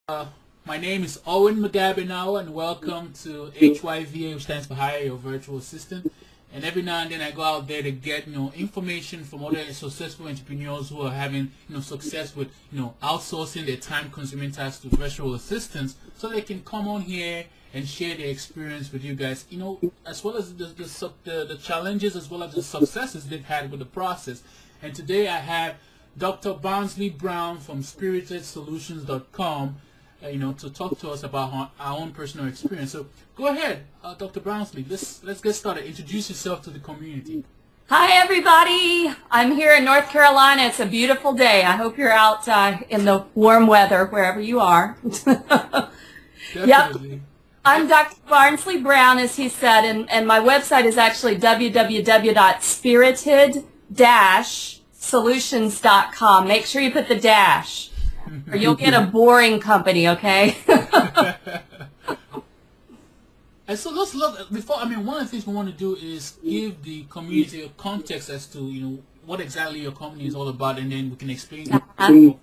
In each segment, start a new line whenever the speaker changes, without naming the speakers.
My name is Owen McGabby and welcome to HYVA, which stands for Hire Your Virtual Assistant. And every now and then I go out there to get information from other successful entrepreneurs who are having success with outsourcing their time-consuming tasks to virtual assistants, so they can come on here and share their experience with you guys. As well as the challenges as well as the successes they've had with the process. And today I have Dr. Barnsley Brown from SpiritedSolutions.com. To talk to us about our own personal experience. So go ahead, Dr. Brownsley. Let's get started. Introduce yourself to the community.
Hi, everybody. I'm here in North Carolina. It's a beautiful day. I hope you're out in the warm weather wherever you are.
Definitely.
Yep. I'm Dr. Barnsley Brown, as he said, and my website is actually www.spirited-solutions.com. Make sure you put the dash, or you'll get a boring company, okay?
And so let's look before. One of the things we want to do is give the community a context as to what exactly your company is all about, and then we can explain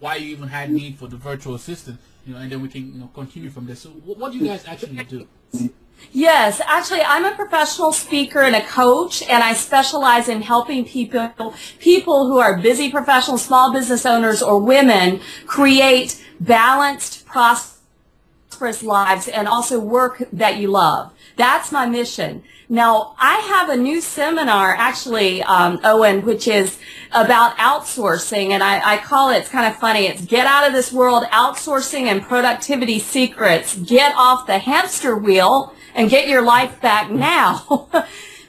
why you even had need for the virtual assistant, and then we can continue from there. So what do you guys actually do?
Yes, actually, I'm a professional speaker and a coach, and I specialize in helping people who are busy professionals, small business owners, or women create balanced, prosperous lives and also work that you love. That's my mission. Now, I have a new seminar, actually, Owen, which is about outsourcing, and I call it, it's kind of funny, it's Get Out of This World, Outsourcing and Productivity Secrets. Get off the hamster wheel and get your life back now.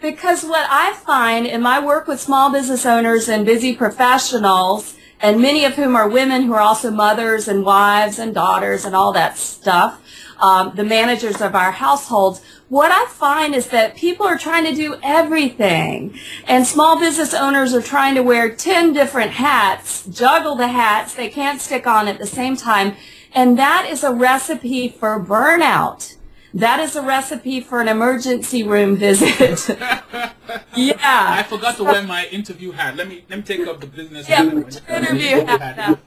Because what I find in my work with small business owners and busy professionals, and many of whom are women who are also mothers and wives and daughters and all that stuff, the managers of our households, what I find is that people are trying to do everything. And small business owners are trying to wear 10 different hats, juggle the hats they can't stick on at the same time. And that is a recipe for burnout. That is a recipe for an emergency room visit. Yeah.
I forgot to wear my interview hat. Let me take up the business hat.
Interview hat.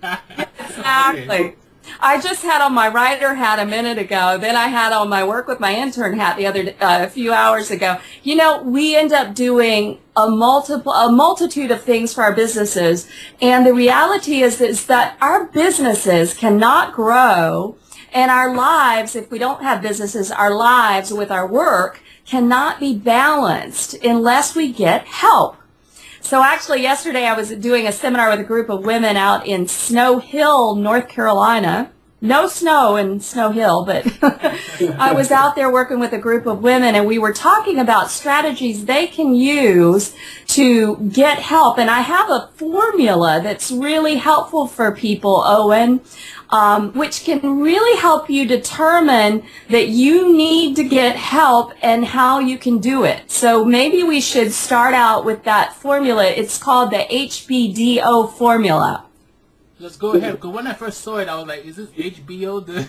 Exactly. Okay. I just had on my writer hat a minute ago. Then I had on my work with my intern hat a few hours ago. We end up doing a multitude of things for our businesses, and the reality is that our businesses cannot grow. And our lives, if we don't have businesses, our lives with our work cannot be balanced unless we get help. So actually yesterday I was doing a seminar with a group of women out in Snow Hill, North Carolina. No snow in Snow Hill, but I was out there working with a group of women, and we were talking about strategies they can use to get help. And I have a formula that's really helpful for people, Owen, which can really help you determine that you need to get help and how you can do it. So maybe we should start out with that formula. It's called the HBDO formula.
Let's go ahead. Because when I first saw it, I was like, "Is this HBO, the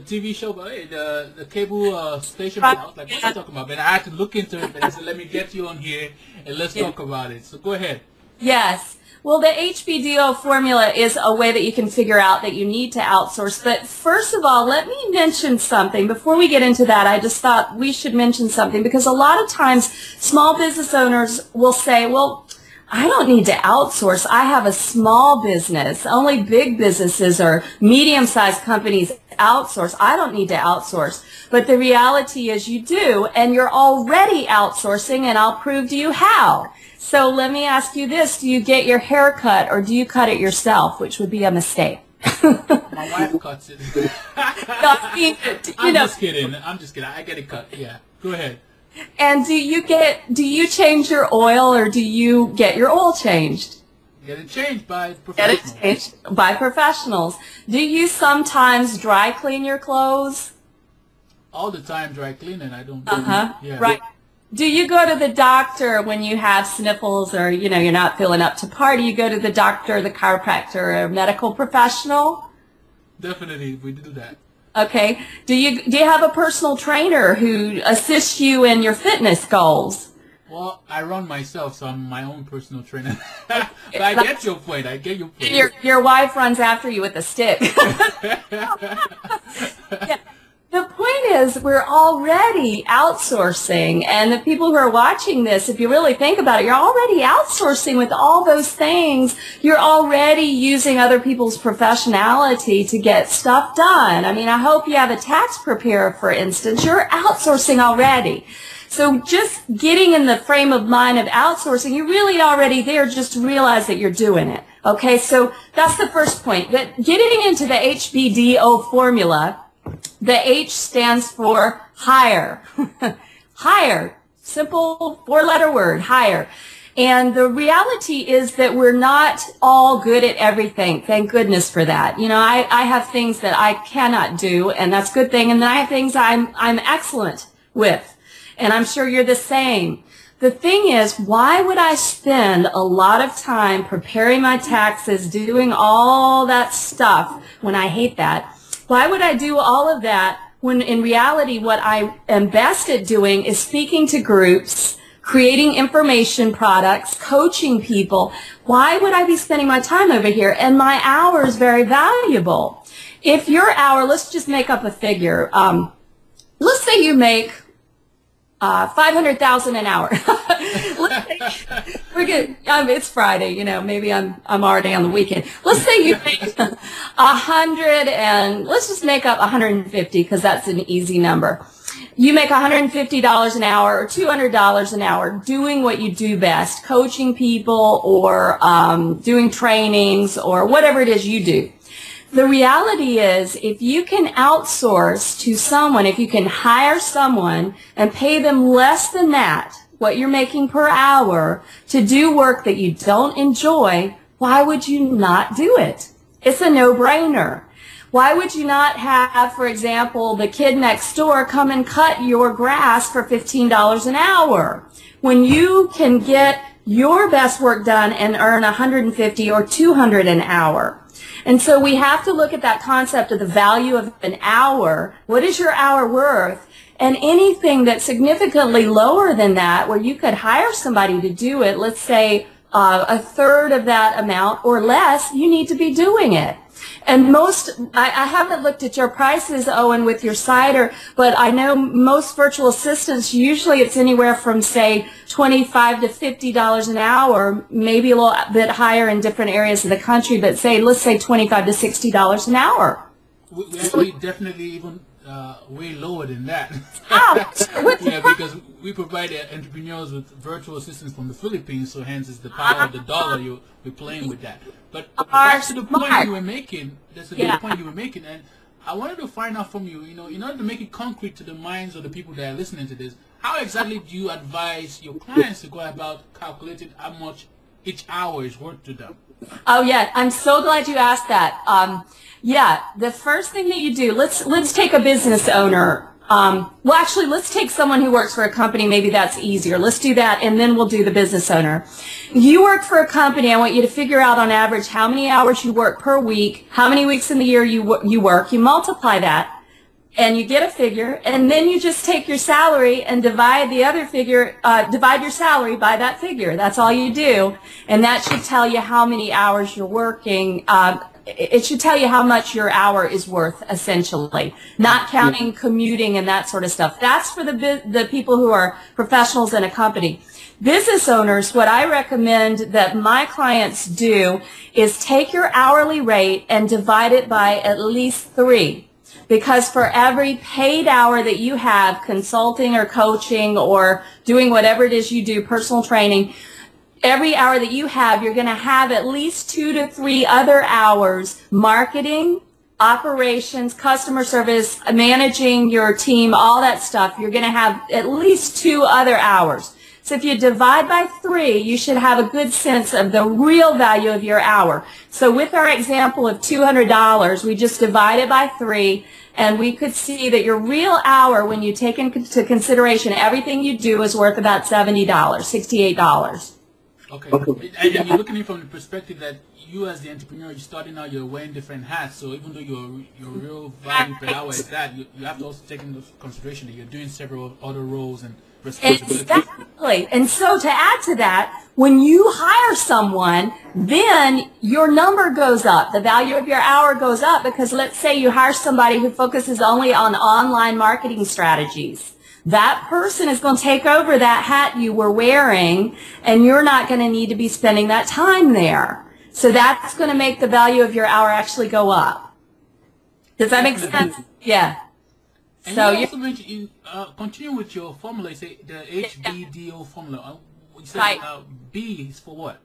TV show, the cable station?" I was like, "What are you talking about?" But I had to look into it. And I said, "Let me get you on here and let's talk about it." So go ahead.
Yes. Well, the HBDO formula is a way that you can figure out that you need to outsource. But first of all, let me mention something. Before we get into that, I just thought we should mention something, because a lot of times small business owners will say, "Well, I don't need to outsource. I have a small business. Only big businesses or medium-sized companies outsource. I don't need to outsource." But the reality is you do, and you're already outsourcing, and I'll prove to you how. So let me ask you this. Do you get your hair cut, or do you cut it yourself, which would be a mistake?
My wife cuts it. I'm just kidding. I get it cut. Yeah. Go ahead.
And do you change your oil, or do you get your oil changed?
Get it changed by professionals.
Get it changed by professionals. Do you sometimes dry clean your clothes?
All the time dry cleaning. I don't.
Yeah. Right. Do you go to the doctor when you have sniffles, or you're not feeling up to par? Do you go to the doctor, the chiropractor, or a medical professional?
Definitely, we do that.
Okay. Do you have a personal trainer who assists you in your fitness goals?
Well, I run myself, so I'm my own personal trainer. But I get your point. I get your point.
Your wife runs after you with a stick. Yeah. The point is, we're already outsourcing, and the people who are watching this, if you really think about it, you're already outsourcing with all those things. You're already using other people's professionality to get stuff done. I mean, I hope you have a tax preparer, for instance. You're outsourcing already. So just getting in the frame of mind of outsourcing, you're really already there just to realize that you're doing it. Okay, so that's the first point. But getting into the HBDO formula, the H stands for hire. Hire. Simple four-letter word, hire. And the reality is that we're not all good at everything. Thank goodness for that. You know, I have things that I cannot do, and that's a good thing. And then I have things I'm excellent with. And I'm sure you're the same. The thing is, why would I spend a lot of time preparing my taxes, doing all that stuff when I hate that? Why would I do all of that when in reality what I am best at doing is speaking to groups, creating information products, coaching people? Why would I be spending my time over here? And my hour is very valuable. If your hour, let's just make up a figure. Let's say you make $500,000 an hour. We're good. It's Friday, you know. Maybe I'm already on the weekend. Let's say you make 100, and let's just make up 150 because that's an easy number. You make $150 an hour or $200 an hour doing what you do best, coaching people or doing trainings or whatever it is you do. The reality is, if you can outsource to someone, if you can hire someone and pay them less than that, what you're making per hour, to do work that you don't enjoy, why would you not do it? It's a no-brainer. Why would you not have, for example, the kid next door come and cut your grass for $15 an hour when you can get your best work done and earn $150 or $200 an hour? And so we have to look at that concept of the value of an hour. What is your hour worth? And anything that's significantly lower than that, where you could hire somebody to do it, let's say a third of that amount or less, you need to be doing it. And I haven't looked at your prices, Owen, with your cider, but I know most virtual assistants, usually it's anywhere from, say, $25 to $50 an hour, maybe a little bit higher in different areas of the country, but let's say $25 to $60 an hour.
We definitely even way lower than that.
Yeah,
because we provide entrepreneurs with virtual assistants from the Philippines, so hence it's the power of the dollar. We're playing with that. But that's the point you were making. That's the point you were making, and I wanted to find out from you. You know, in order to make it concrete to the minds of the people that are listening to this, how exactly do you advise your clients to go about calculating how much each hour is worth to them?
Oh yeah, I'm so glad you asked that. Yeah, the first thing that you do, let's take a business owner. Well, actually, let's take someone who works for a company. Maybe that's easier. Let's do that, and then we'll do the business owner. You work for a company. I want you to figure out on average how many hours you work per week, how many weeks in the year you work. You multiply that, and you get a figure, and then you just take your salary and divide the other figure, divide your salary by that figure. That's all you do, and that should tell you how many hours you're working. It should tell you how much your hour is worth, essentially, not counting commuting and that sort of stuff. That's for the people who are professionals in a company. Business owners, what I recommend that my clients do is take your hourly rate and divide it by at least 3. Because for every paid hour that you have consulting or coaching or doing whatever it is you do, personal training, every hour that you have, you're going to have at least 2 to 3 other hours marketing, operations, customer service, managing your team, all that stuff. You're going to have at least 2 other hours. So if you divide by 3, you should have a good sense of the real value of your hour. So with our example of $200, we just divided by 3, and we could see that your real hour, when you take into consideration everything you do, is worth about $70, $68.
Okay, and you're looking at it from the perspective that you as the entrepreneur, you're starting out, you're wearing different hats, so even though your real value per hour is that, you have to also take into consideration that you're doing several other roles and responsibility.
Exactly. And so to add to that, when you hire someone, then your number goes up. The value of your hour goes up because let's say you hire somebody who focuses only on online marketing strategies. That person is going to take over that hat you were wearing, and you're not going to need to be spending that time there. So that's going to make the value of your hour actually go up. Does that make sense? Yeah.
And
so
you also mentioned, continue with your formula, say the HBDO formula. You said
right.
B is for what?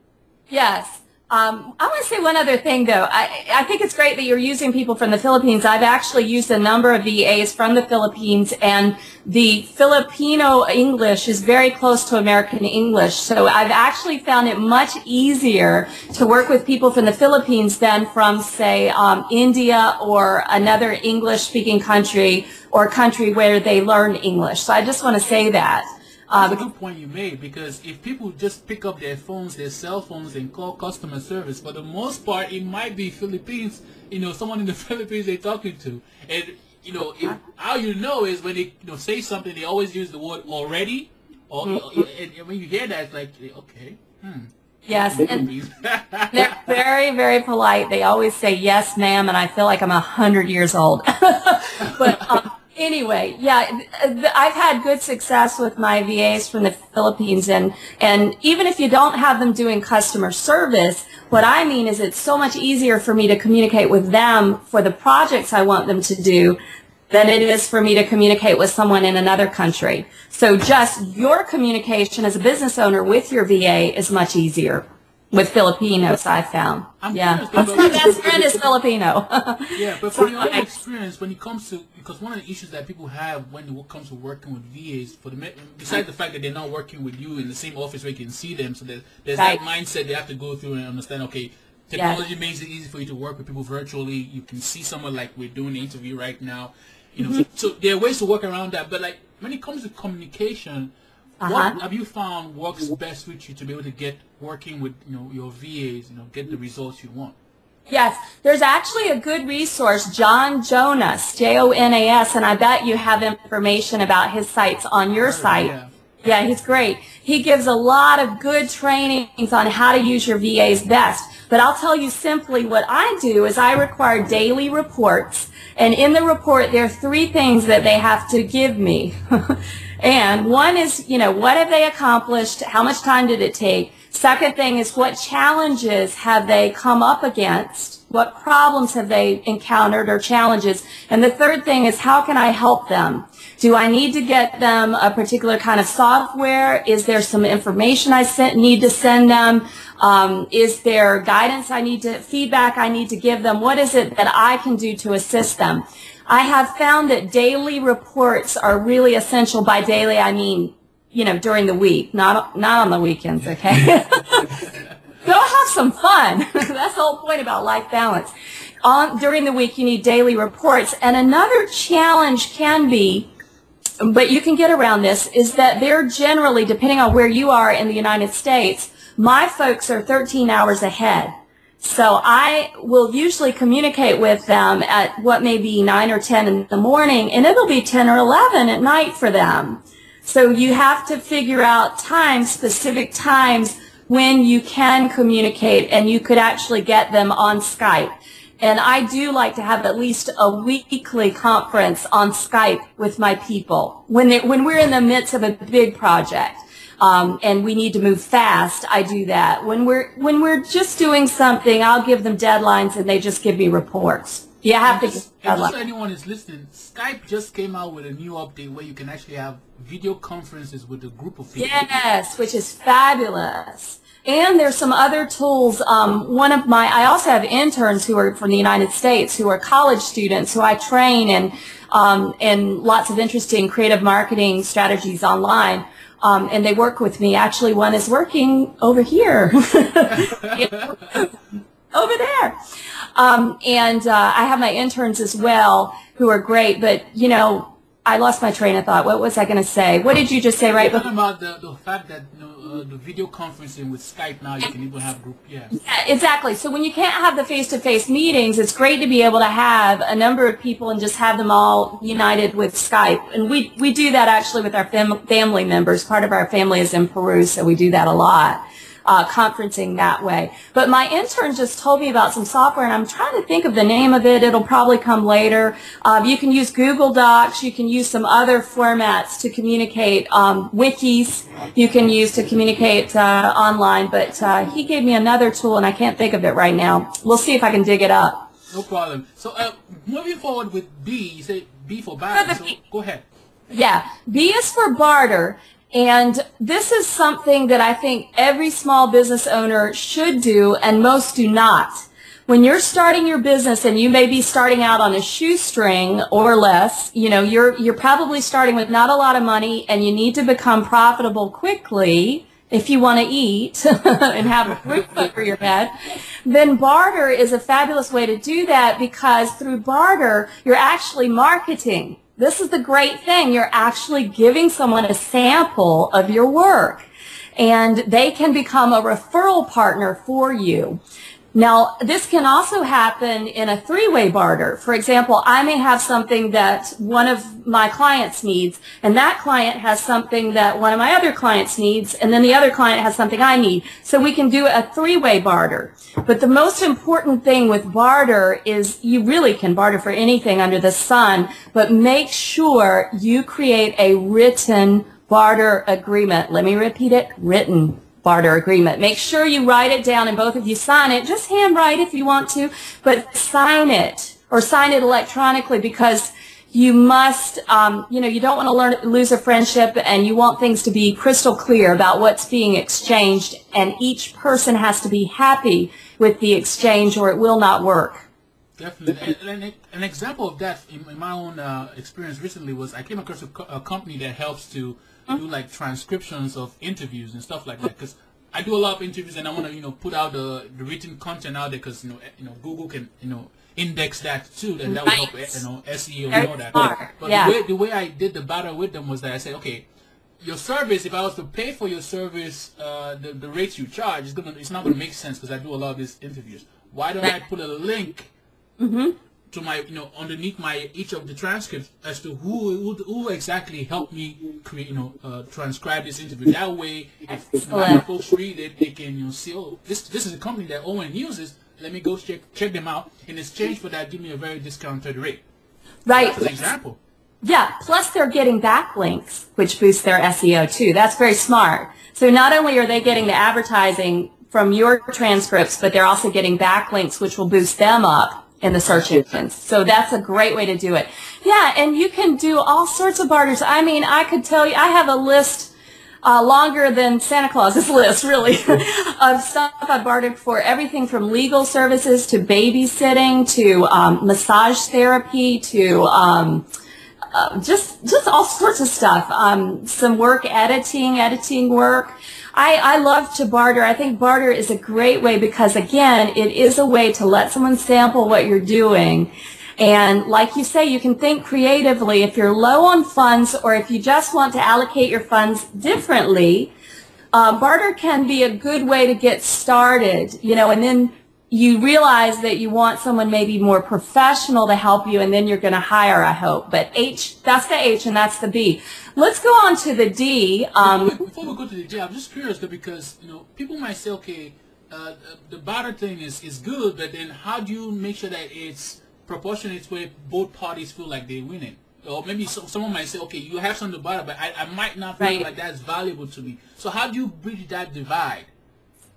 Yes. I want to say one other thing, though. I think it's great that you're using people from the Philippines. I've actually used a number of VAs from the Philippines, and the Filipino English is very close to American English. So I've actually found it much easier to work with people from the Philippines than from, say, India or another English-speaking country or country where they learn English. So I just want to say that.
That's a good point you made, because if people just pick up their phones, their cell phones, and call customer service, for the most part, it might be Philippines, someone in the Philippines they're talking to. And, how you know is when they say something, they always use the word already. Or, and when you hear that, it's like, okay,
Yes, and they're very, very polite. They always say, yes, ma'am, and I feel like I'm 100 years old. But anyway, yeah, I've had good success with my VAs from the Philippines, and even if you don't have them doing customer service, what I mean is it's so much easier for me to communicate with them for the projects I want them to do than it is for me to communicate with someone in another country. So just your communication as a business owner with your VA is much easier with Filipinos, I've found. My best friend is Filipino.
Yeah, but from your own experience, when it comes to, because one of the issues that people have when it comes to working with VAs, besides the fact that they're not working with you in the same office where you can see them, so there's that mindset they have to go through and understand, okay, technology makes it easy for you to work with people virtually. You can see someone like we're doing the interview right now. So there are ways to work around that. But like when it comes to communication, what have you found works best with you to be able to get working with your VAs, get the results you want?
Yes, there's actually a good resource, John Jonas, Jonas, and I bet you have information about his sites on your site. Yeah, he's great. He gives a lot of good trainings on how to use your VAs best. But I'll tell you simply what I do is I require daily reports. And in the report, there are 3 things that they have to give me. And one is, what have they accomplished? How much time did it take? Second thing is, what challenges have they come up against? What problems have they encountered or challenges? And the third thing is, how can I help them? Do I need to get them a particular kind of software? Is there some information I need to send them? Is there guidance feedback I need to give them? What is it that I can do to assist them? I have found that daily reports are really essential. By daily, I mean, during the week, not on the weekends, okay? Go have some fun. That's the whole point about life balance. During the week, you need daily reports. And another challenge can be, but you can get around this, is that they're generally, depending on where you are in the United States, my folks are 13 hours ahead. So I will usually communicate with them at what may be 9 or 10 in the morning, and it'll be 10 or 11 at night for them. So you have to figure out specific times when you can communicate, and you could actually get them on Skype. And I do like to have at least a weekly conference on Skype with my people. When we're in the midst of a big project, and we need to move fast, I do that. When we're just doing something, I'll give them deadlines, and they just give me reports. You have to.
Just so anyone is listening, Skype just came out with a new update where you can actually have video conferences with a group of people.
Yes, which is fabulous. And there's some other tools. I also have interns who are from the United States who are college students who I train in lots of interesting creative marketing strategies online. And they work with me. Actually, one is working over here, over there. And I have my interns as well who are great. But, I lost my train of thought. What was I going to say? What did you just say right before?
Talking about the fact that the video conferencing with Skype now, you can even have group,
Yeah, exactly. So when you can't have the face-to-face meetings, it's great to be able to have a number of people and just have them all united with Skype. And we do that actually with our family members. Part of our family is in Peru, so we do that a lot. Conferencing that way. But my intern just told me about some software, and I'm trying to think of the name of it. It'll probably come later. You can use Google Docs. You can use some other formats to communicate, wikis you can use to communicate online. But he gave me another tool, and I can't think of it right now. We'll see if I can dig it up.
No problem. So moving forward with B, you say B for barter. So go ahead.
Yeah, B is for barter. And this is something that I think every small business owner should do, and most do not. When you're starting your business, and you may be starting out on a shoestring or less, you're probably starting with not a lot of money, and you need to become profitable quickly if you want to eat and have a roof over your head. Then barter is a fabulous way to do that, because through barter, you're actually marketing. This is the great thing. You're actually giving someone a sample of your work, and they can become a referral partner for you. Now, this can also happen in a three-way barter. For example, I may have something that one of my clients needs, and that client has something that one of my other clients needs, and then the other client has something I need. So we can do a three-way barter. But the most important thing with barter is you really can barter for anything under the sun, but make sure you create a written barter agreement. Let me repeat it, written barter agreement. Make sure you write it down and both of you sign it. Just handwrite if you want to, but sign it, or sign it electronically, because you must, you don't want to lose a friendship, and you want things to be crystal clear about what's being exchanged, and each person has to be happy with the exchange, or it will not work.
Definitely. And an example of that in my own experience recently was I came across a company that helps to do like transcriptions of interviews and stuff like that, because I do a lot of interviews, and I want to put out the written content out there, because Google can index that too, and that will help SEO and all that. But the way I did the battle with them was that I said, okay, your service, if I was to pay for your service, the rates you charge, it's not gonna make sense, because I do a lot of these interviews. Why don't I put a link to my, underneath each of the transcripts as to who exactly helped me create, transcribe this interview. That way, if my folks read it, they can, see, oh, this is a company that Owen uses. Let me go check them out. In exchange for that, give me a very discounted rate.
Right.
That's an example.
Yeah. Plus, they're getting backlinks, which boosts their SEO too. That's very smart. So not only are they getting the advertising from your transcripts, but they're also getting backlinks, which will boost them up in the search engines. So that's a great way to do it. Yeah, and you can do all sorts of barters. I mean, I could tell you, I have a list longer than Santa Claus's list, really, of stuff I bartered for. Everything from legal services to babysitting to massage therapy to just all sorts of stuff. Some work editing work. I love to barter. I think barter is a great way because, again, it is a way to let someone sample what you're doing. And like you say, you can think creatively. If you're low on funds, or if you just want to allocate your funds differently, barter can be a good way to get started, and then you realize that you want someone maybe more professional to help you, and then you're going to hire, I hope. But that's the H, and that's the B. Let's go on to the D.
Before we go to the D, I'm just curious, though, because people might say, okay, the barter thing is good, but then how do you make sure that it's proportionate where both parties feel like they're winning? Or maybe someone might say, okay, you have something to barter, but I might not feel like that's valuable to me. So how do you bridge that divide?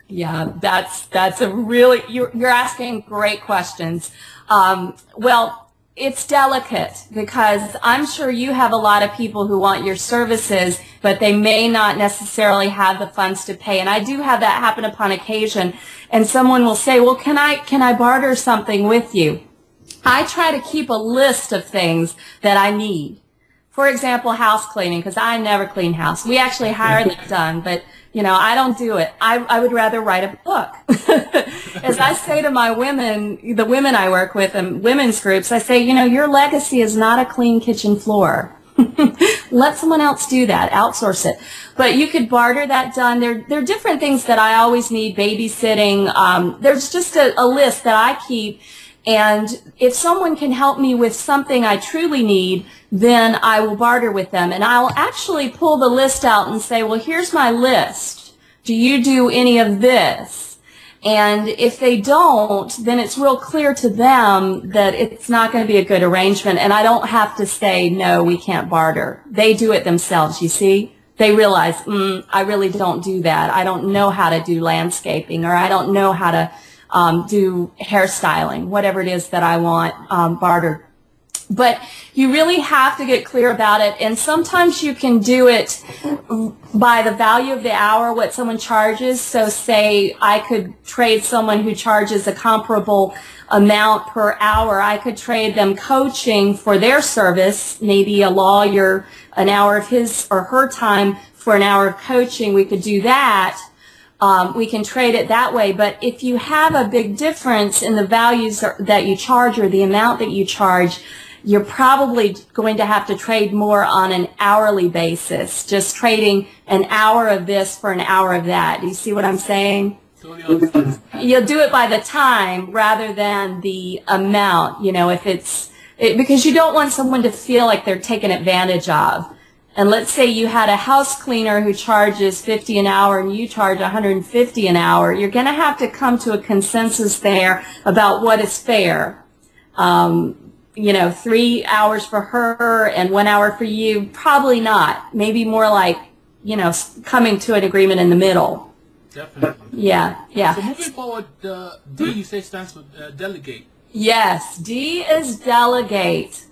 Yeah, that's a really, you're asking great questions. Well, it's delicate because I'm sure you have a lot of people who want your services, but they may not necessarily have the funds to pay. And I do have that happen upon occasion. And someone will say, well, can I barter something with you? I try to keep a list of things that I need. For example, house cleaning, because I never clean house. We actually hire that done, but I don't do it. I would rather write a book. As I say to my women, the women I work with in women's groups, I say, your legacy is not a clean kitchen floor. Let someone else do that. Outsource it. But you could barter that done. There are different things that I always need, babysitting. There's just a list that I keep. And if someone can help me with something I truly need, then I will barter with them. And I'll actually pull the list out and say, well, here's my list. Do you do any of this? And if they don't, then it's real clear to them that it's not going to be a good arrangement. And I don't have to say, no, we can't barter. They do it themselves, you see? They realize, I really don't do that. I don't know how to do landscaping, or I don't know how to do hairstyling, whatever it is that I want bartered. But you really have to get clear about it, and sometimes you can do it by the value of the hour, what someone charges. So say I could trade someone who charges a comparable amount per hour. I could trade them coaching for their service, maybe a lawyer, an hour of his or her time for an hour of coaching. We could do that. We can trade it that way. But if you have a big difference in the values that you charge or the amount that you charge, you're probably going to have to trade more on an hourly basis, just trading an hour of this for an hour of that. Do you see what I'm saying? You'll do it by the time rather than the amount, you know, if because you don't want someone to feel like they're taken advantage of. And let's say you had a house cleaner who charges $50 an hour and you charge $150 an hour. You're going to have to come to a consensus there about what is fair. You know, 3 hours for her and 1 hour for you, probably not. Maybe more like, you know, coming to an agreement in the middle.
Definitely.
Yeah, yeah.
So moving forward, D you say stands for delegate.
Yes, D is delegate.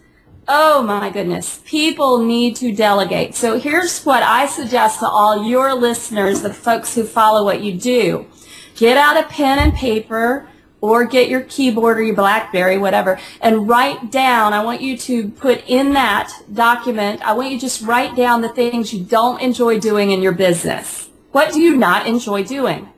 Oh my goodness, people need to delegate. So here's what I suggest to all your listeners, the folks who follow what you do. Get out a pen and paper, or get your keyboard or your BlackBerry, whatever, and write down. I want you to put in that document, I want you to just write down the things you don't enjoy doing in your business. What do you not enjoy doing?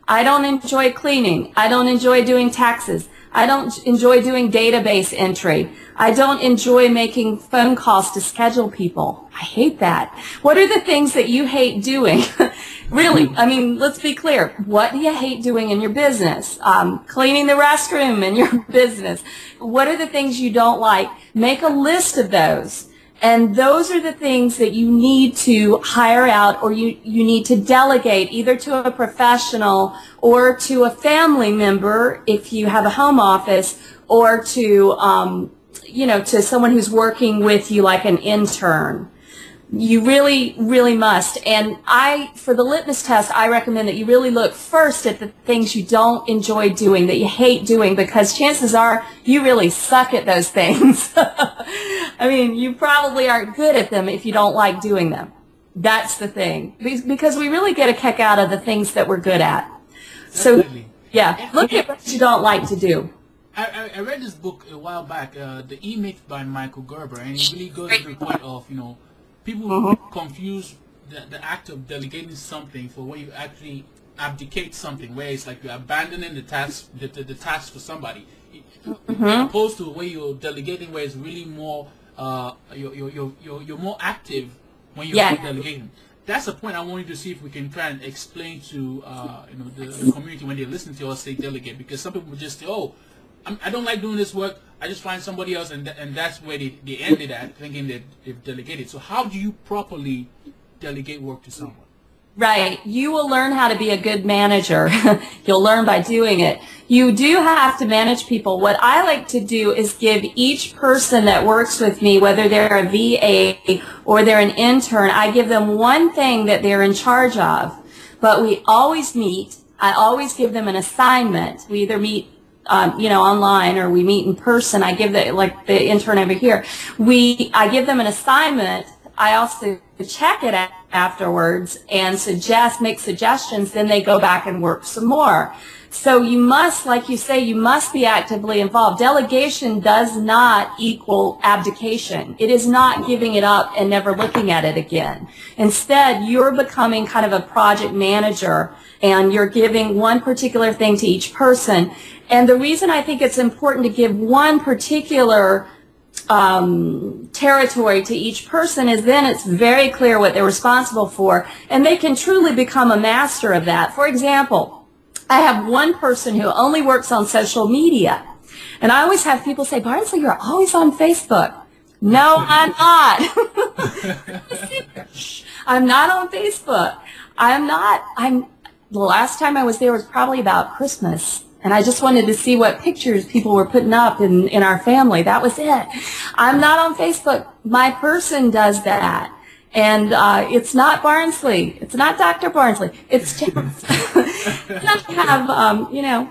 I don't enjoy cleaning. I don't enjoy doing taxes. I don't enjoy doing database entry. I don't enjoy making phone calls to schedule people. I hate that. What are the things that you hate doing? Really, I mean, let's be clear. What do you hate doing in your business? Cleaning the restroom in your business. What are the things you don't like? Make a list of those. And those are the things that you need to hire out, or you need to delegate either to a professional or to a family member if you have a home office, or to, you know, to someone who's working with you like an intern. You really, really must. And for the litmus test, I recommend that you really look first at the things you don't enjoy doing, that you hate doing, because chances are you really suck at those things. I mean, you probably aren't good at them if you don't like doing them. That's the thing. Because we really get a kick out of the things that we're good at.
Definitely.
So, yeah, look at what you don't like to do.
I read this book a while back, The E-Myth by Michael Gerber, and it really goes to the point of, you know, people confuse the act of delegating something for where you actually abdicate something, where it's like you're abandoning the task, the task for somebody, opposed to where you're delegating, where it's really more you're more active when you're delegating. That's the point I wanted to see if we can try and explain to you know, the community when they listen to us say delegate, because some people just say, oh, I don't like doing this work, I just find somebody else, and that's where they ended at, thinking that they've delegated. So how do you properly delegate work to someone?
Right. You will learn how to be a good manager. You'll learn by doing it. You do have to manage people. What I like to do is give each person that works with me, whether they're a VA or they're an intern, I give them one thing that they're in charge of. But we always meet. I always give them an assignment. We either meet you know, online, or we meet in person. I give like the intern over here. I give them an assignment. I also check it afterwards and make suggestions. Then they go back and work some more. So you must, like you say, you must be actively involved. Delegation does not equal abdication. It is not giving it up and never looking at it again. Instead, you're becoming kind of a project manager, and you're giving one particular thing to each person. And the reason I think it's important to give one particular territory to each person is then it's very clear what they're responsible for, and they can truly become a master of that. For example, I have one person who only works on social media, and I always have people say, Barnsley, you're always on Facebook. No, I'm not. I'm not on Facebook. The last time I was there was probably about Christmas. And I just wanted to see what pictures people were putting up in our family. That was it. I'm not on Facebook. My person does that. And it's not Barnsley. It's not Dr. Barnsley. It's Chance. I have,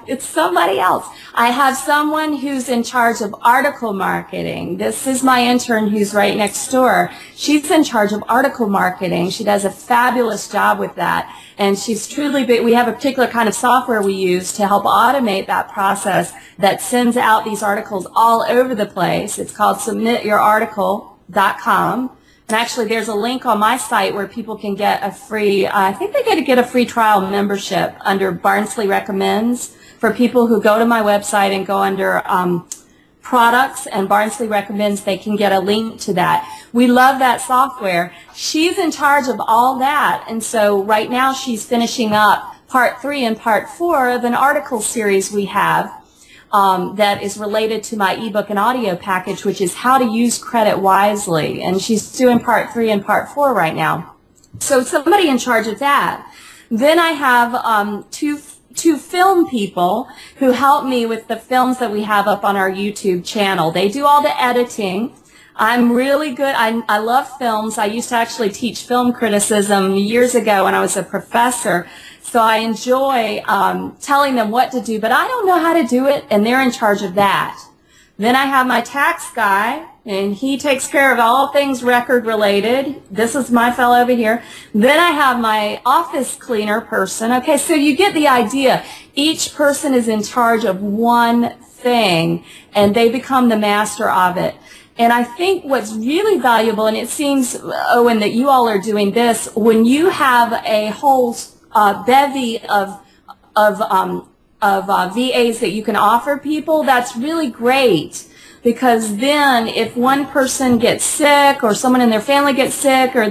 it's somebody else. I have someone who's in charge of article marketing. This is my intern who's right next door. She's in charge of article marketing. She does a fabulous job with that. And she's truly big. We have a particular kind of software we use to help automate that process that sends out these articles all over the place. It's called submityourarticle.com. And actually, there's a link on my site where people can get a free, I think they get a free trial membership under Barnsley Recommends. For people who go to my website and go under products and Barnsley Recommends, they can get a link to that. We love that software. She's in charge of all that. And so right now she's finishing up part 3 and part 4 of an article series we have. That is related to my ebook and audio package, which is how to use credit wisely. And she's doing part 3 and part 4 right now. So somebody in charge of that. Then I have two film people who help me with the films that we have up on our YouTube channel. They do all the editing. I'm really good. I love films. I used to actually teach film criticism years ago when I was a professor. So I enjoy telling them what to do, but I don't know how to do it, and they're in charge of that. Then I have my tax guy, and he takes care of all things record related. This is my fellow over here. Then I have my office cleaner person. Okay, so you get the idea. Each person is in charge of one thing, and they become the master of it. And I think what's really valuable, and it seems, Owen, that you all are doing this, when you have a whole bevy of VAs that you can offer people, that's really great, because then if one person gets sick or someone in their family gets sick or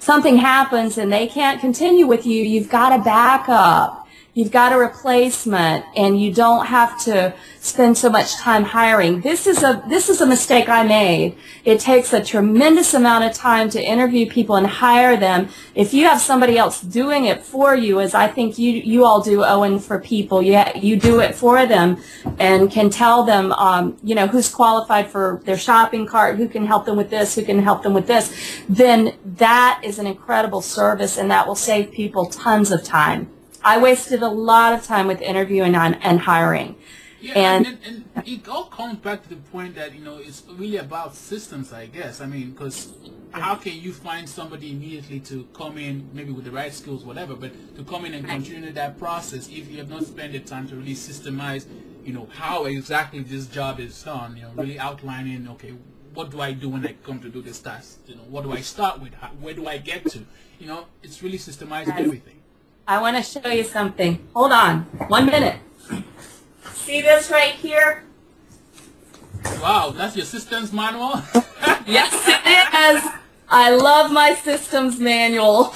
something happens and they can't continue with you, you've got a backup. You've got a replacement, and you don't have to spend so much time hiring. This is a mistake I made. It takes a tremendous amount of time to interview people and hire them. If you have somebody else doing it for you, as I think you all do, Owen, for people, you do it for them and can tell them, who's qualified for their shopping cart, who can help them with this, who can help them with this, then that is an incredible service, and that will save people tons of time. I wasted a lot of time with interviewing and hiring.
Yeah, and it all comes back to the point that, it's really about systems, I guess. I mean, because how can you find somebody immediately to come in, maybe with the right skills, whatever, but to come in and continue that process if you have not spent the time to really systemize, how exactly this job is done, really outlining, okay, what do I do when I come to do this task? What do I start with? Where do I get to? It's really systemizing everything.
I want to show you something. Hold on. 1 minute. See this right here?
Wow, that's your systems manual?
Yes, it is. I love my systems manual.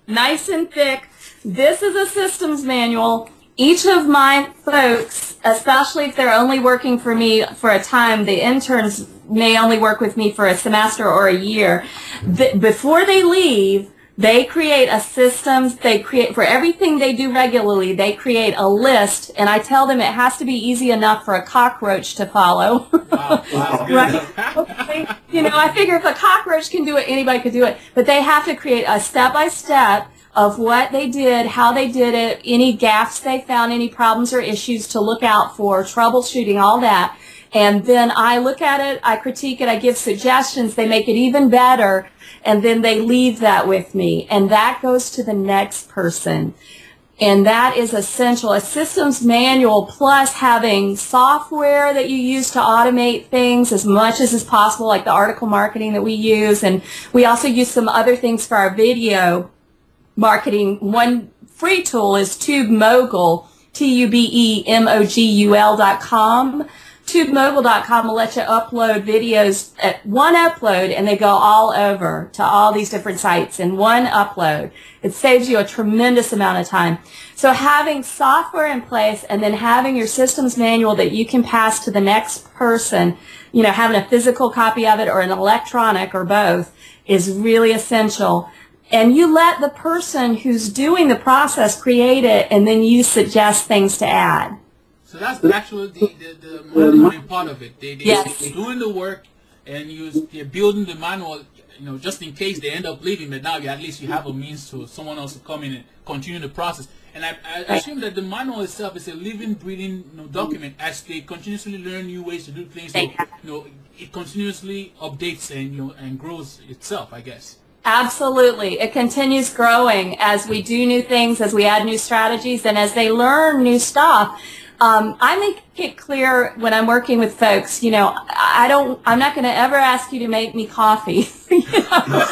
Nice and thick. This is a systems manual. Each of my folks, especially if they're only working for me for a time, the interns may only work with me for a semester or a year. Before they leave, they create a systems, for everything they do regularly, they create a list, and I tell them it has to be easy enough for a cockroach to follow.
Wow,
right? Okay. I figure if a cockroach can do it, anybody could do it. But they have to create a step-by-step of what they did, how they did it, any gaps they found, any problems or issues to look out for, troubleshooting, all that. And then I look at it, I critique it, I give suggestions, they make it even better, and then they leave that with me. And that goes to the next person. And that is essential. A systems manual plus having software that you use to automate things as much as is possible, like the article marketing that we use. And we also use some other things for our video marketing. One free tool is TubeMogul, TubeMogul.com. TubeMobile.com will let you upload videos at one upload, and they go all over to all these different sites in one upload. It saves you a tremendous amount of time. So having software in place and then having your systems manual that you can pass to the next person, you know, having a physical copy of it or an electronic or both is really essential. And you let the person who's doing the process create it, and then you suggest things to add.
So that's actually the monitoring part of it. They're doing the work, and they're building the manual, you know, just in case they end up leaving. But now at least you have a means to someone else to come in and continue the process. And I assume that the manual itself is a living, breathing, you know, document as they continuously learn new ways to do things. So, you know, it continuously updates and, you know, and grows itself, I guess.
Absolutely. It continues growing as we do new things, as we add new strategies, and as they learn new stuff. I make it clear when I'm working with folks, you know, I'm not going to ever ask you to make me coffee. You know?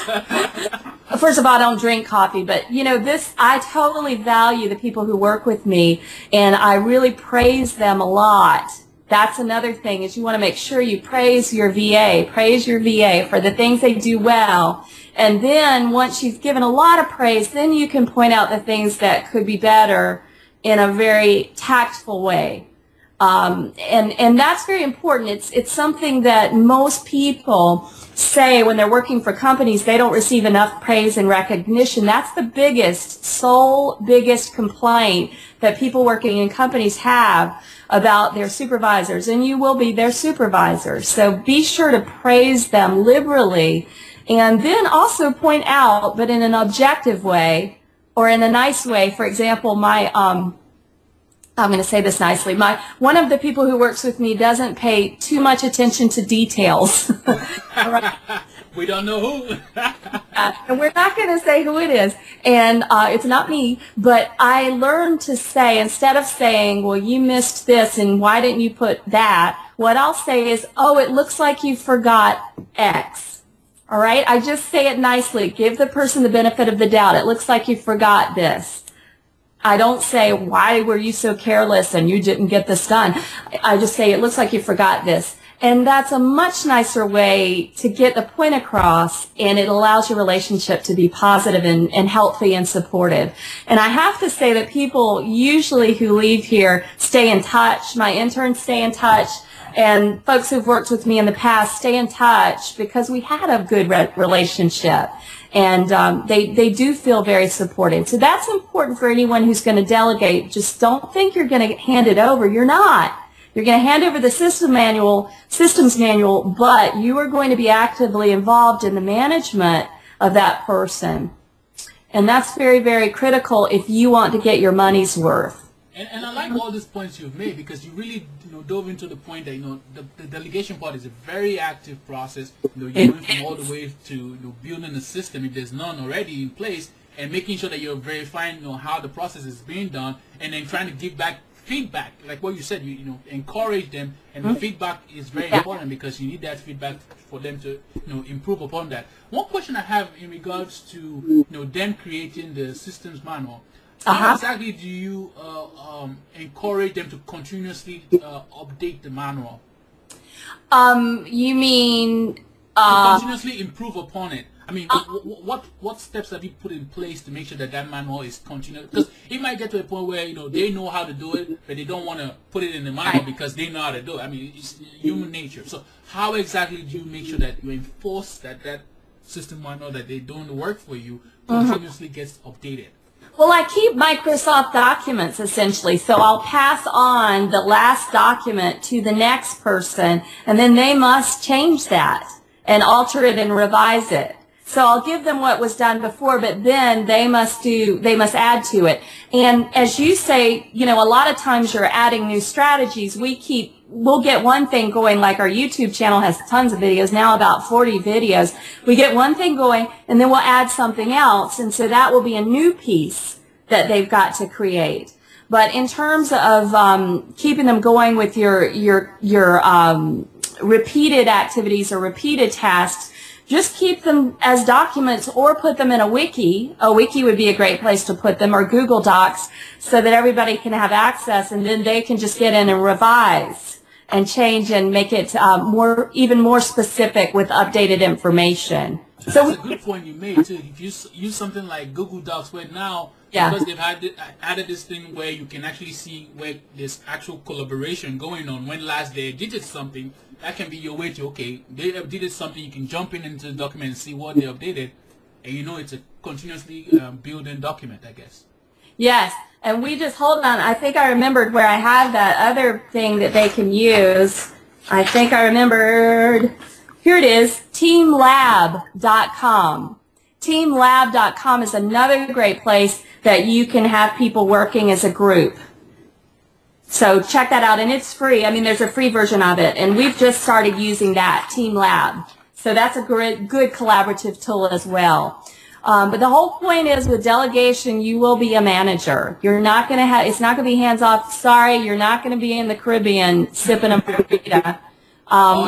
First of all, I don't drink coffee, but, you know, I totally value the people who work with me, and I really praise them a lot. That's another thing, is you want to make sure you praise your VA for the things they do well. And then once you've given a lot of praise, then you can point out the things that could be better in a very tactful way. And that's very important. It's something that most people say when they're working for companies, they don't receive enough praise and recognition. That's the biggest complaint that people working in companies have about their supervisors, and you will be their supervisors. So be sure to praise them liberally, and then also point out, but in an objective way or in a nice way. For example, I'm going to say this nicely. One of the people who works with me doesn't pay too much attention to details. Right.
We don't know who.
And we're not going to say who it is. And it's not me. But I learned to say, instead of saying, well, you missed this and why didn't you put that, what I'll say is, oh, it looks like you forgot X. All right? I just say it nicely. Give the person the benefit of the doubt. It looks like you forgot this. I don't say, why were you so careless and you didn't get this done? I just say, it looks like you forgot this. And that's a much nicer way to get the point across, and it allows your relationship to be positive and healthy and supportive. And I have to say that people usually who leave here stay in touch. My interns stay in touch, and folks who've worked with me in the past stay in touch because we had a good relationship. And they do feel very supported. So that's important for anyone who's going to delegate. Just don't think you're going to hand it over. You're not. You're going to hand over the systems manual, but you are going to be actively involved in the management of that person. And that's very, very critical if you want to get your money's worth.
And I like all these points you've made, because you really, you know, dove into the point that, you know, the delegation part is a very active process. You know, you're going from all the way to, you know, building a system if there's none already in place, and making sure that you're verifying, you know, how the process is being done, and then trying to give back feedback, like what you said. You know, encourage them, and the feedback is very important, because you need that feedback for them to, you know, improve upon that. One question I have in regards to, you know, them creating the systems manual. How exactly do you encourage them to continuously update the manual?
You mean
to continuously improve upon it? I mean, what steps have you put in place to make sure that that manual is continuous? Because it might get to a point where, you know, they know how to do it, but they don't want to put it in the manual because they know how to do it. I mean, it's human nature. So how exactly do you make sure that you enforce that system manual that they're doing the work for you continuously gets updated?
Well, I keep Microsoft documents, essentially, so I'll pass on the last document to the next person, and then they must change that and alter it and revise it. So I'll give them what was done before, but then they must add to it. And as you say, you know, a lot of times you're adding new strategies. We'll get one thing going, like our YouTube channel has tons of videos, now about 40 videos. We get one thing going, and then we'll add something else, and so that will be a new piece that they've got to create. But in terms of keeping them going with your repeated activities or repeated tasks, just keep them as documents or put them in a wiki. A wiki would be a great place to put them, or Google Docs, so that everybody can have access, and then they can just get in and revise and change and make it even more specific with updated information.
That's a good point you made too. If you use something like Google Docs, where now because they've added this thing where you can actually see where there's actual collaboration going on. When last they edited something, that can be your way to, okay, they updated something, you can jump into the document and see what they updated, and you know it's a continuously building document, I guess.
Yes, and we just, hold on, I think I remembered where I have that other thing that they can use. I think I remembered. Here it is, teamlab.com. Teamlab.com is another great place that you can have people working as a group. So check that out, and it's free. I mean, there's a free version of it, and we've just started using that, TeamLab. So that's a good collaborative tool as well. But the whole point is, with delegation, you will be a manager. You're not going to have, it's not going to be hands-off. Sorry, you're not going to be in the Caribbean sipping a margarita.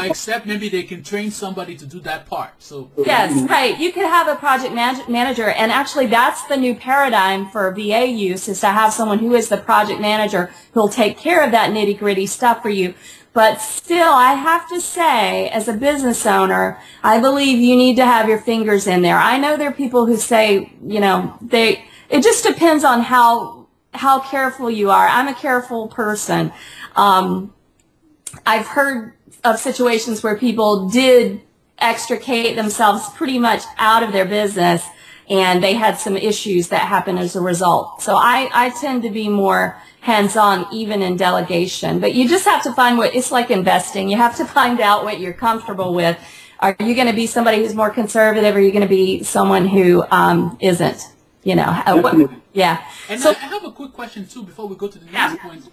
Except maybe they can train somebody to do that part. So
yes, right. You could have a project manager, and actually that's the new paradigm for VA use, is to have someone who is the project manager who'll take care of that nitty-gritty stuff for you. But still, I have to say, as a business owner, I believe you need to have your fingers in there. I know there are people who say, you know, it just depends on how careful you are. I'm a careful person. I've heard of situations where people did extricate themselves pretty much out of their business, and they had some issues that happened as a result. So I tend to be more hands-on even in delegation. But you just have to find what, it's like investing. You have to find out what you're comfortable with. Are you going to be somebody who's more conservative, or are you going to be someone who isn't? You know, yeah.
And so, I have a quick question too before we go to the next point.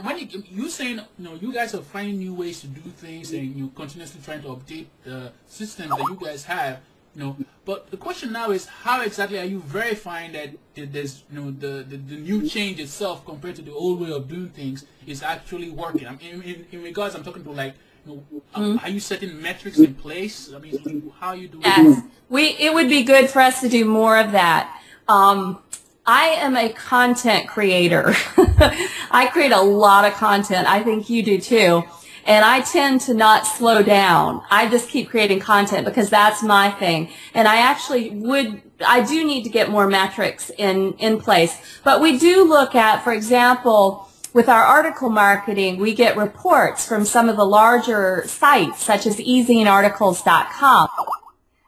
When you saying, you know, you guys are finding new ways to do things, and you're continuously trying to update the system that you guys have, you know. But the question now is, how exactly are you verifying that there's, you know, the new change itself compared to the old way of doing things is actually working? I mean, in regards, I'm talking to, like, you know, are you setting metrics in place? I mean, how are you doing?
Yes, it would be good for us to do more of that. I am a content creator. I create a lot of content. I think you do too. And I tend to not slow down. I just keep creating content because that's my thing. And I do need to get more metrics in place. But we do look at, for example, with our article marketing, we get reports from some of the larger sites, such as ezinearticles.com.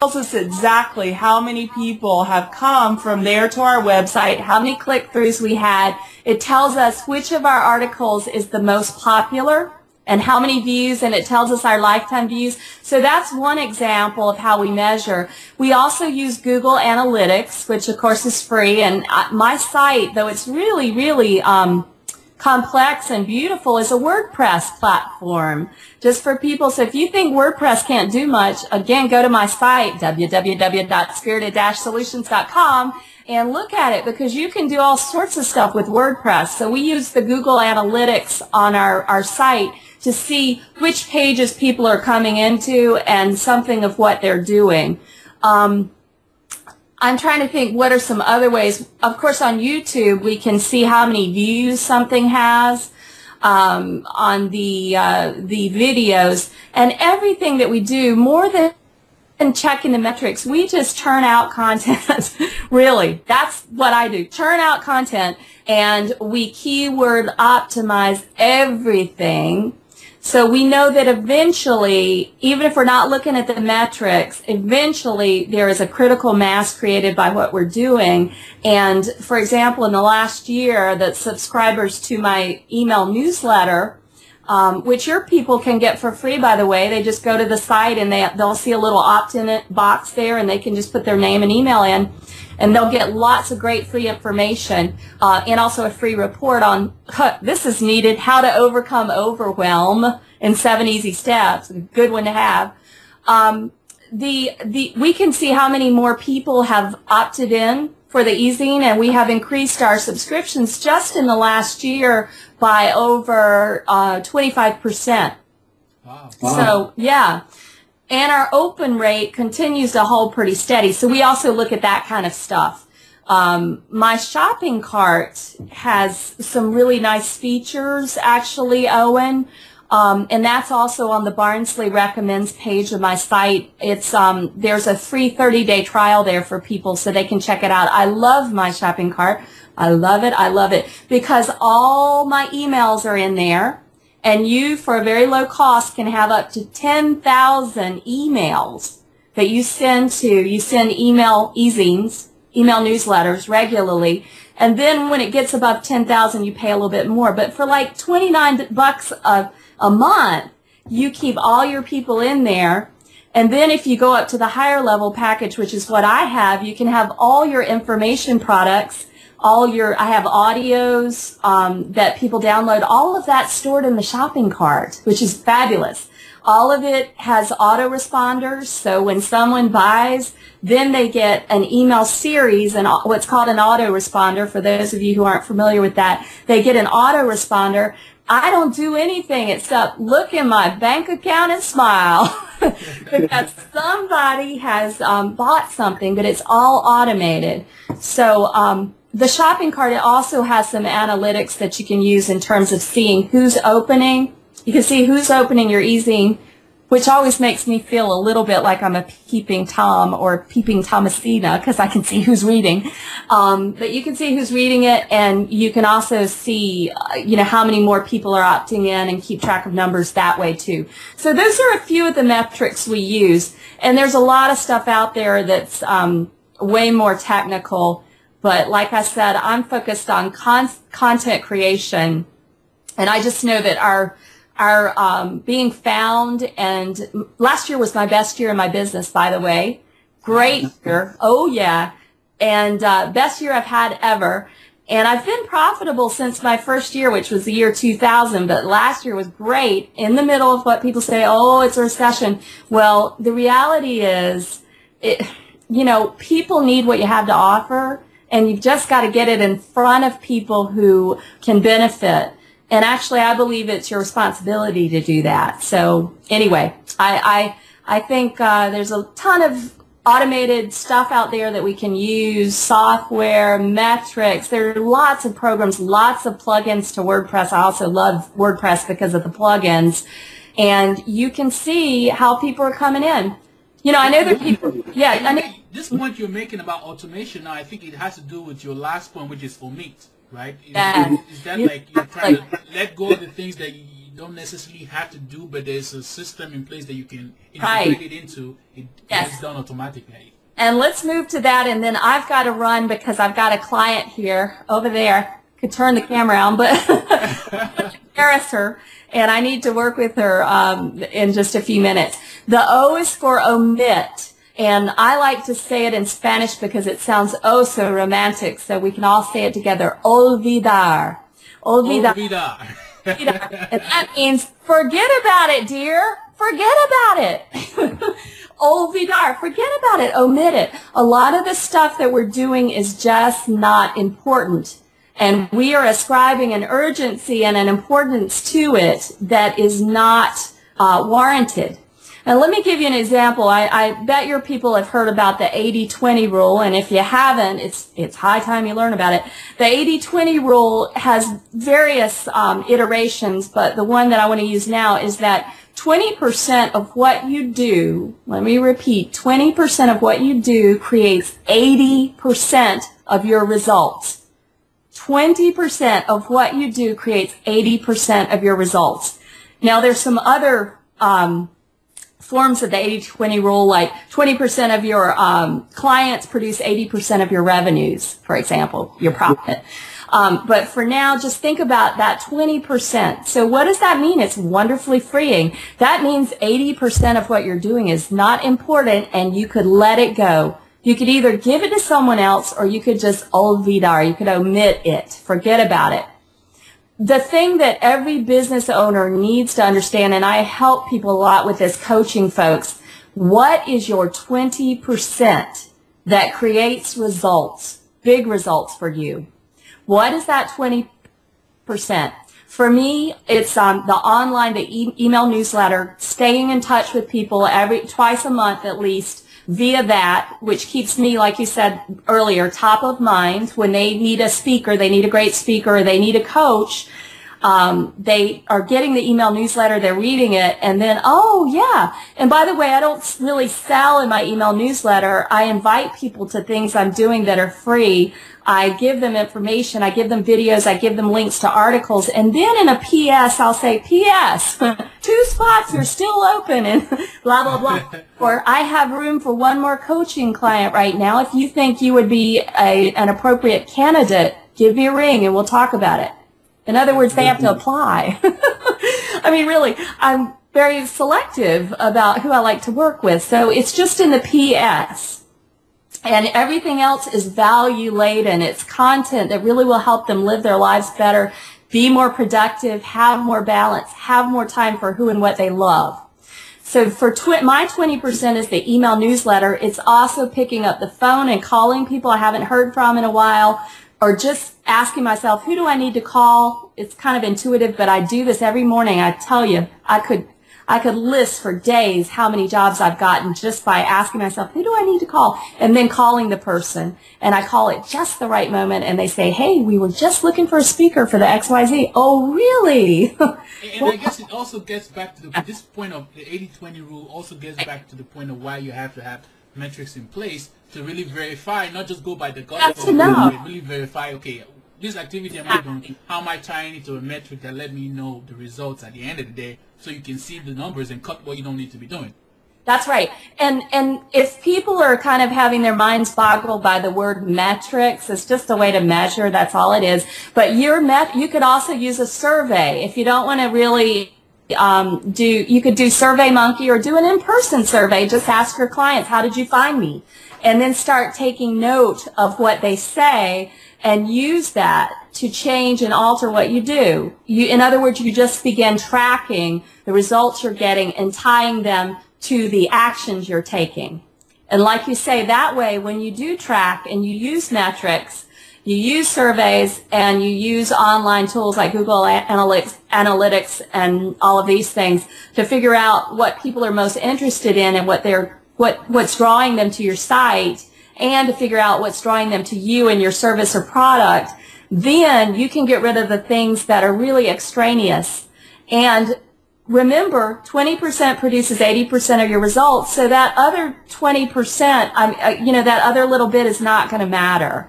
Tells us exactly how many people have come from there to our website, how many click-throughs we had. It tells us which of our articles is the most popular and how many views, and it tells us our lifetime views. So that's one example of how we measure. We also use Google Analytics, which of course is free, and my site, though it's really, really complex and beautiful, is a WordPress platform just for people. So if you think WordPress can't do much, again, go to my site, www.spirited-solutions.com, and look at it, because you can do all sorts of stuff with WordPress. So we use the Google Analytics on our site to see which pages people are coming into and something of what they're doing. I'm trying to think what are some other ways. Of course, on YouTube, we can see how many views something has on the videos, and everything that we do, more than checking the metrics, we just churn out content. Really, that's what I do. Churn out content, and we keyword optimize everything. So we know that eventually, even if we're not looking at the metrics, eventually there is a critical mass created by what we're doing. And for example, in the last year, the subscribers to my email newsletter, which your people can get for free, by the way, they just go to the site and they'll see a little opt-in box there, and they can just put their name and email in, and they'll get lots of great free information, and also a free report on, this is needed, how to overcome overwhelm in 7 easy steps. A good one to have. We can see how many more people have opted in for the e-zine, and we have increased our subscriptions just in the last year by over 25%.
Wow.
So, yeah. And our open rate continues to hold pretty steady. So we also look at that kind of stuff. My shopping cart has some really nice features, actually, Owen. And that's also on the Barnsley Recommends page of my site. It's there's a free 30-day trial there for people so they can check it out. I love my shopping cart. I love it. I love it because all my emails are in there, and you, for a very low cost, can have up to 10,000 emails that you send email e-zines, email newsletters regularly. And then when it gets above 10,000, you pay a little bit more. But for like $29 a month, you keep all your people in there. And then if you go up to the higher level package, which is what I have, you can have all your information products, I have audios that people download, all of that stored in the shopping cart, which is fabulous. All of it has autoresponders, so when someone buys, then they get an email series and what's called an autoresponder. For those of you who aren't familiar with that, they get an autoresponder. I don't do anything except look in my bank account and smile because somebody has bought something, but it's all automated. So the shopping cart, it also has some analytics that you can use in terms of seeing who's opening. You can see who's opening your e-zine, which always makes me feel a little bit like I'm a peeping Tom or peeping Thomasina because I can see who's reading. But you can see who's reading it, and you can also see, how many more people are opting in and keep track of numbers that way too. So those are a few of the metrics we use, and there's a lot of stuff out there that's way more technical. But like I said, I'm focused on content creation, and I just know that our being found, and last year was my best year in my business, by the way. Great year. Oh, yeah. And best year I've had ever. And I've been profitable since my first year, which was the year 2000, but last year was great in the middle of what people say, oh, it's a recession. Well, the reality is, people need what you have to offer, and you've just got to get it in front of people who can benefit. And actually, I believe it's your responsibility to do that. So anyway, I think there's a ton of automated stuff out there that we can use, software, metrics. There are lots of programs, lots of plugins to WordPress. I also love WordPress because of the plugins. And you can see how people are coming in. I know that people, yeah. I know.
This point you're making about automation now, I think it has to do with your last point, which is Omit, right? Is that like you're trying to let go of the things that you don't necessarily have to do, but there's a system in place that you can integrate it into. It gets done automatically.
And let's move to that, and then I've got to run because I've got a client here over there. Could turn the camera on, but embarrass her, and I need to work with her in just a few minutes. The O is for omit. And I like to say it in Spanish because it sounds oh so romantic, so we can all say it together. Olvidar. Olvidar.
Olvidar.
And that means forget about it, dear. Forget about it. Olvidar. Forget about it. Omit it. A lot of the stuff that we're doing is just not important. And we are ascribing an urgency and an importance to it that is not warranted. Now, let me give you an example. I bet your people have heard about the 80-20 rule, and if you haven't, it's high time you learn about it. The 80-20 rule has various iterations, but the one that I want to use now is that 20% of what you do, let me repeat, 20% of what you do creates 80% of your results. 20% of what you do creates 80% of your results. Now, there's some other forms of the 80-20 rule, like 20% of your clients produce 80% of your revenues, for example, your profit. But for now, just think about that 20%. So what does that mean? It's wonderfully freeing. That means 80% of what you're doing is not important, and you could let it go. You could either give it to someone else, or you could just olvidar. You could omit it. Forget about it. The thing that every business owner needs to understand, and I help people a lot with this coaching, folks, what is your 20% that creates results, big results for you? What is that 20%? For me, it's the online, email newsletter, staying in touch with people twice a month at least via that, which keeps me, like you said earlier, top of mind when they need a speaker, they need a great speaker, or they need a coach. They are getting the email newsletter, they're reading it, and then, oh yeah. And by the way, I don't really sell in my email newsletter. I invite people to things I'm doing that are free. I give them information, I give them videos, I give them links to articles, and then in a PS, I'll say, PS, 2 spots are still open, and blah, blah, blah. Or I have room for one more coaching client right now. If you think you would be an appropriate candidate, give me a ring and we'll talk about it. In other words, they have to apply. I mean, really, I'm very selective about who I like to work with. So it's just in the PS. And everything else is value laden. It's content that really will help them live their lives better, be more productive, have more balance, have more time for who and what they love. So for my 20% is the email newsletter. It's also picking up the phone and calling people I haven't heard from in a while, or just asking myself, who do I need to call? It's kind of intuitive, but I do this every morning. I tell you, I could list for days how many jobs I've gotten just by asking myself, who do I need to call? And then calling the person. And I call it just the right moment, and they say, hey, we were just looking for a speaker for the XYZ. Oh, really?
And I guess it also gets back to this point of the 80-20 rule also gets back to the point of why you have to have metrics in place to really verify, not just go by the gut, but really verify, okay, this activity I'm doing, how am I tying it to a metric that let me know the results at the end of the day, so you can see the numbers and cut what you don't need to be doing.
That's right. And if people are kind of having their minds boggled by the word metrics, it's just a way to measure, that's all it is. But you could also use a survey. If you don't want to really you could do SurveyMonkey or do an in-person survey. Just ask your clients, how did you find me? And then start taking note of what they say and use that to change and alter what you do. In other words, you just begin tracking the results you're getting and tying them to the actions you're taking. And like you say, that way, when you do track and you use metrics, you use surveys, and you use online tools like Google Analytics and all of these things to figure out what people are most interested in and what's drawing them to your site, and to figure out what's drawing them to you and your service or product, then you can get rid of the things that are really extraneous. And remember, 20% produces 80% of your results, so that other 20%, that other little bit is not going to matter.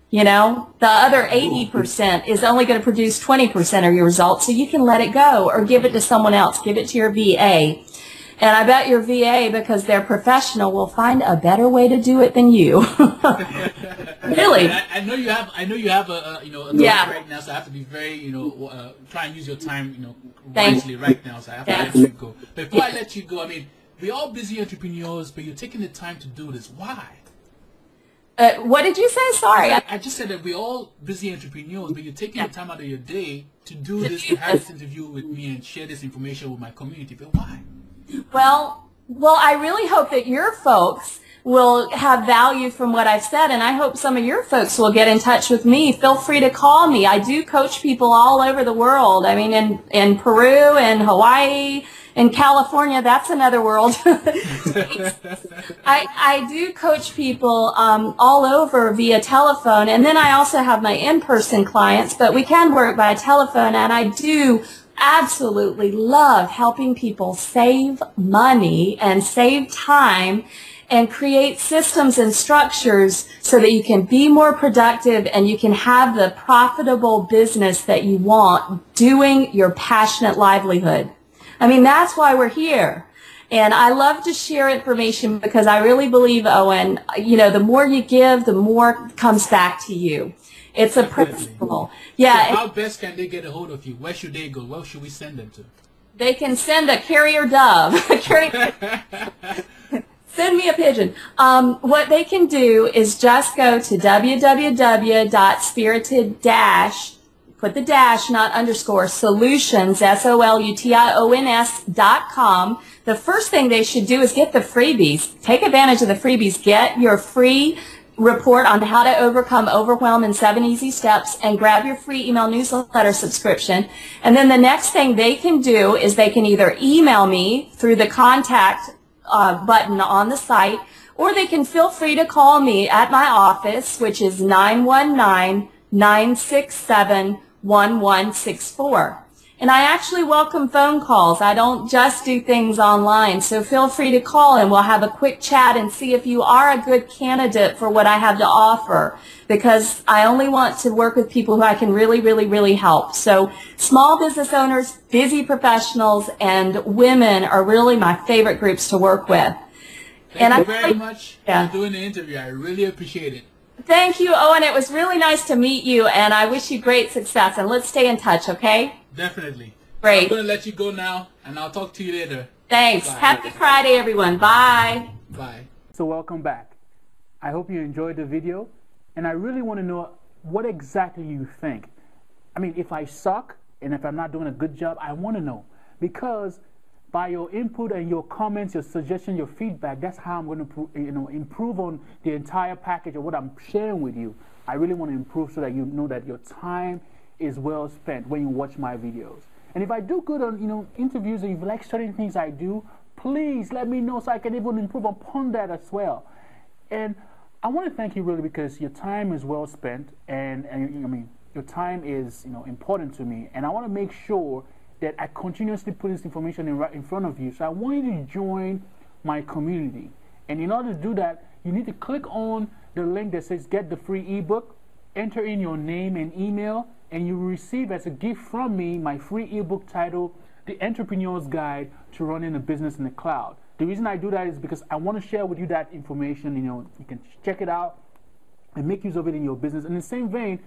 The other 80% is only going to produce 20% of your results, so you can let it go or give it to someone else. Give it to your VA. And I bet your VA, because they're professional, will find a better way to do it than you. Really?
I know you have a right now, so I have to be very, try and use your time, wisely right now, so I have to let you go. But before I let you go, I mean, we're all busy entrepreneurs, but you're taking the time to do this. Why?
What did you say? Sorry.
I just said that we're all busy entrepreneurs, but you're taking the time out of your day to do this, to have this interview with me and share this information with my community. But why? Well,
I really hope that your folks will have value from what I've said, and I hope some of your folks will get in touch with me. Feel free to call me. I do coach people all over the world. I mean, in Peru and Hawaii, in California, that's another world. I do coach people all over via telephone, and then I also have my in-person clients, but we can work by telephone, and I do absolutely love helping people save money and save time and create systems and structures so that you can be more productive and you can have the profitable business that you want doing your passionate livelihood. I mean, that's why we're here. And I love to share information because I really believe, Owen, the more you give, the more comes back to you. It's a principle. Yeah.
So how best can they get a hold of you? Where should they go? Where should we send them to?
They can send a carrier dove. Send me a pigeon. What they can do is just go to www.spirited- put the dash, not underscore, solutions, SOLUTIONS.com. The first thing they should do is get the freebies. Take advantage of the freebies. Get your free report on how to overcome overwhelm in 7 easy steps, and grab your free email newsletter subscription. And then the next thing they can do is they can either email me through the contact button on the site, or they can feel free to call me at my office, which is 919-967 888-888-1164. And I actually welcome phone calls. I don't just do things online. So feel free to call and we'll have a quick chat and see if you are a good candidate for what I have to offer. Because I only want to work with people who I can really, really, really help. So small business owners, busy professionals, and women are really my favorite groups to work with.
Thank you very much for doing the interview. I really appreciate it.
Thank you, Owen. It was really nice to meet you, and I wish you great success. And let's stay in touch, okay?
Definitely.
Great.
I'm going to let you go now, and I'll talk to you later.
Thanks.
Bye.
Happy Friday, everyone. Bye.
Bye.
So welcome back. I hope you enjoyed the video, and I really want to know what exactly you think. I mean, if I suck, and if I'm not doing a good job, I want to know. Because by your input and your comments, your suggestion, your feedback, that's how I'm going to improve on the entire package of what I'm sharing with you. I really want to improve so that you know that your time is well spent when you watch my videos. And if I do good on interviews and you like certain things I do, please let me know so I can even improve upon that as well. And I want to thank you really because your time is well spent, and I mean your time is important to me, and I want to make sure that I continuously put this information in front of you. So I want you to join my community. And in order to do that, you need to click on the link that says get the free ebook, enter in your name and email, and you will receive as a gift from me my free ebook titled The Entrepreneur's Guide to Running a Business in the Cloud. The reason I do that is because I want to share with you that information. You can check it out and make use of it in your business. In the same vein,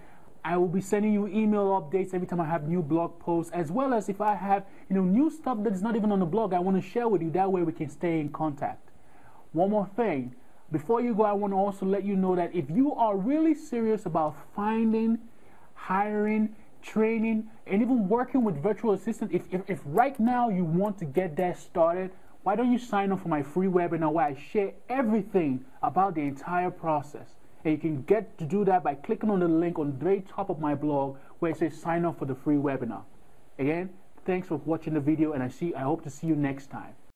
I will be sending you email updates every time I have new blog posts, as well as if I have new stuff that is not even on the blog I want to share with you. That way we can stay in contact. One more thing. Before you go, I want to also let you know that if you are really serious about finding, hiring, training, and even working with virtual assistant, if right now you want to get that started, why don't you sign up for my free webinar where I share everything about the entire process. And you can get to do that by clicking on the link on the very top of my blog where it says sign up for the free webinar. Again, thanks for watching the video, and I hope to see you next time.